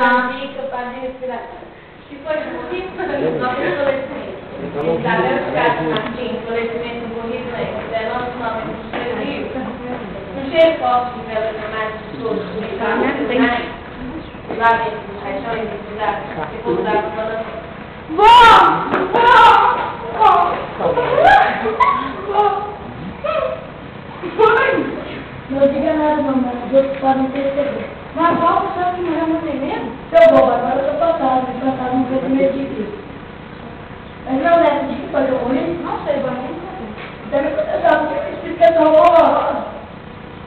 dica para respirar. Se for possível, nós falecimento. Isabel Castro Martins, falecimento do Rio de Janeiro, 19 km do Rio. Um cheiro forte de velas dramáticas de todos, tribunais, lá dentro dos caixões e cidades, e voltar para o Não diga nada, mamãe, os outros podem perceber. Mas qual pessoa que morreu não tem medo? Seu bobo, agora eu tô passado não foi medo de Deus. Mas não leva de que foi que eu morri? Não sei, agora nem sei. Também eu sabe que a explicação horrorosa.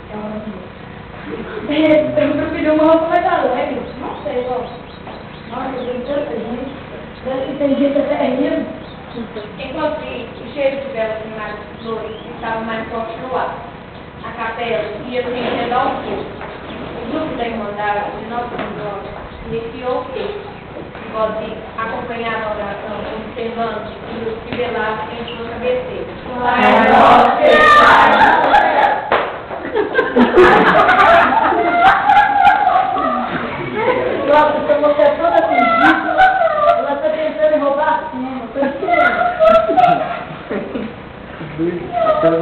É horrorosa. Eu preferi uma roupa mais alegre. Não sei, ó. Nossa, tem tanta gente. Parece que tem gente até rindo. Enquanto o cheiro de velas dramáticas de flores estava mais forte no ar. A capela ia se enredar ao fogo. O grupo da Irmandade de Nossa Senhora iniciou o texto. Godinho acompanhava a oração observando os que velavam em sua cabeceira. Pai nosso que estás no céu. Nossa, essa moça é toda fingida. Ela está tentando roubar a cena. Estou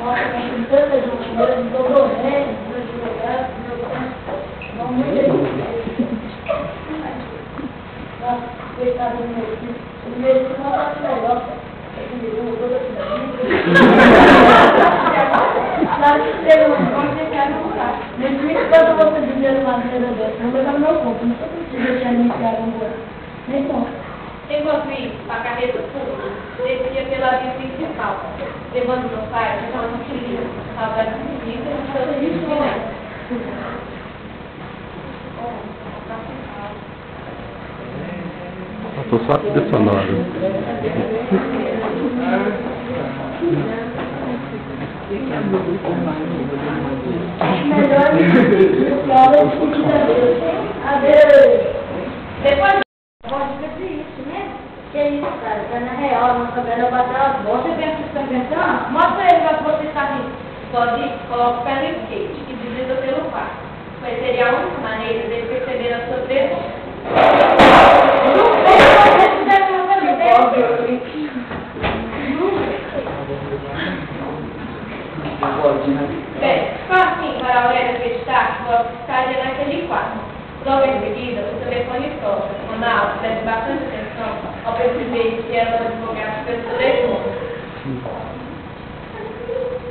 nossa, tem tanta gente, eu não dou ré, meu advogado, meu tempo, não me nossa, coitado do meu filho, o meu filho não está melhor, ele mudou da mesmo quando você dizer uma maneira dessa, não vai dar meu ponto, não precisa deixar me enfiar no buraco, nem bom. Enquanto isso, a carreta pública descia pela via principal, levando meu pai para uma filha, saudade de vida e toda isso. Passou só a trilha sonora. Melhor depois pode fazer isso, né? Que é isso, cara? Tá na real, não sabendo eu bater as bolas. Você pensa que você está pensando? Mostra ele para você estar rindo. Pode coloca o pé no skate e desliza pelo quarto. Pois seria a única maneira de ele perceber a sua presença. Bem, assim para a Aurélia acreditar que o estaria naquele quarto. Logo em seguida, o telefone toca. Ronaldo presta bastante atenção ao perceber que era o advogado pelo telefone.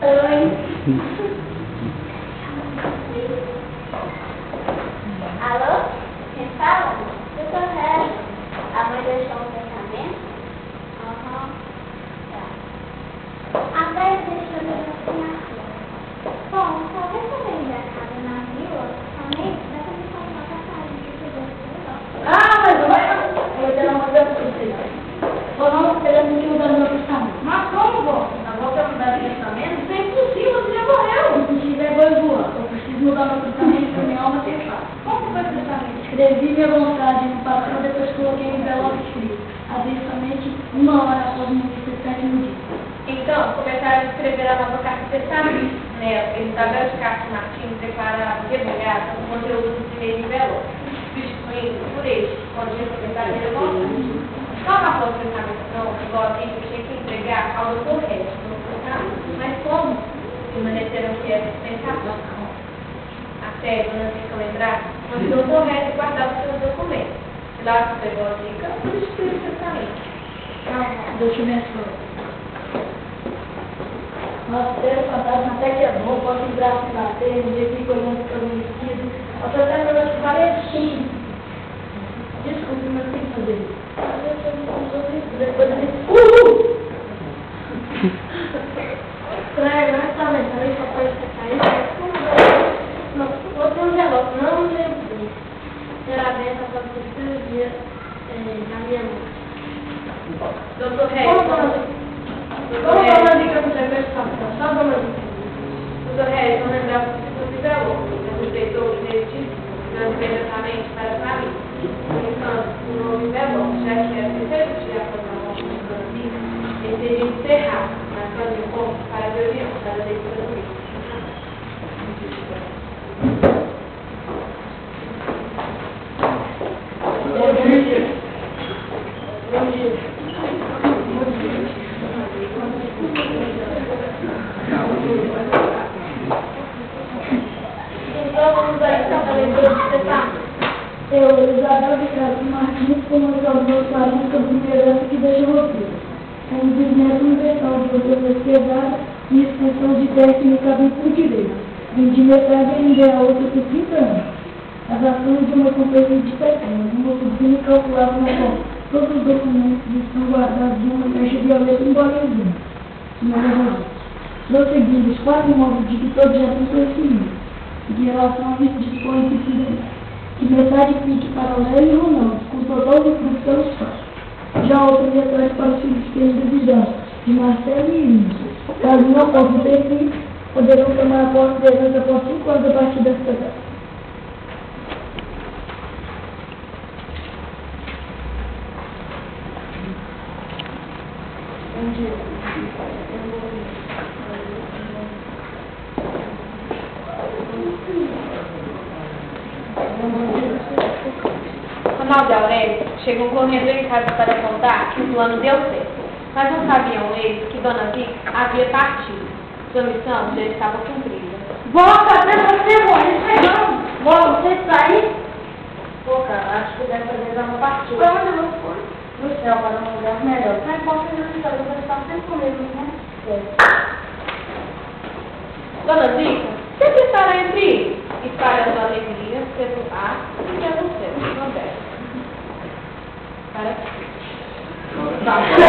Oi. Alô? Quem fala? Eu sou Ré. A mãe deixou um pensamento? Aham. Tá. A Ré deixou meu pensamento. Bom, talvez eu venha da casa na vila, também dá pra me contar a passagem que você gostou. Ah, mas eu vou ter uma coisa pra você. Vou não querer me mudar no meu testamento. Mas como, vó? A vó quer mudar de testamento? Isso é impossível, você já morreu. Impossível é coisa boa. Eu preciso mudar meu testamento pra minha alma ter paz. Como foi o testamento? Escrevi minha vontade no papel, depois coloquei no envelope escrito. Havia somente uma hora após o meu 17º dia. Então, começaram a escrever a nova carta de testamento. Nela, Isabel Castro Martins declarava revogada o conteúdo do primeiro envelope, substituindo por este, onde a verdadeira vontade. Logo após o testamento pronto, o Godinho tinha que entregar ao doutor Regis no testamento. Mas como? Permaneceram fiéis à dispensação. Até, dona Zica lembrar, onde o doutor Regis guardava seus documentos. E lá se pegou a Zica, substituiu o testamento. Deixa eu ver só. Nossa, ter o fantasma até que é bom, posso entrar se bater, no dia que fico olhando para o meu vestido. Eu tô até meu outro parecido. Desculpe, mas tem que fazer isso. Depois eu digo, agora tá vendo, falei que papai está caindo. Não, vou ter um negócio, não lembro. Será bem essa foto que eu dia na minha mão. Doutor Regis. Vamos falar de que eu não sei só dona Zica. Doutor Regis não lembrava que se revelou, mas respeitou o direito de imediatamente para a família. Então, o novo envelope, já que era terceiro dia após a morte de Dona Zica, ele teria encerrado, marcando o encontro para a reunião da leitura do livro. Eu, Isabel Ricardo Martins, promotor do Salão Campo Liderança que deixa roteiro. Como bisneto universal de doutora pesquisada e extensão de técnica do direito. Vim de metade ainda a outra por 30 anos. As ações de uma companhia de petróleo, uma subsídio calculado na qual todos os documentos estão guardados em uma caixa violeta em bolezinho. Prosseguindo, os 4 imóveis de que todos já têm conhecimento. De relação a isso, dispõe que metade fique para o Léo e Ronaldo, com total recurso pelos pais. Já outra metade para os filhos que ainda virão, de Marcelo e Inês. Caso não possam ter filhos, poderão tomar a posse da herança após 5 anos a partir desta data. Ronaldo e Aurélio chegam correndo em casa para contar que o plano deu certo. Mas não sabiam eles que Dona Zica havia partido. Sua missão já estava cumprida. Vó, cadê você, vó? Isso aí não. Vó, você está aí? Pô, cara, acho que dessa vez ela partiu. Pra onde ela foi? No céu, para um lugar melhor. Mas posso ir no céu, eu vou estar sempre comigo, né? Dona Zica, sempre estará entre espalha sua alegria, pelo ar e pelo céu. Não deve. Para aqui.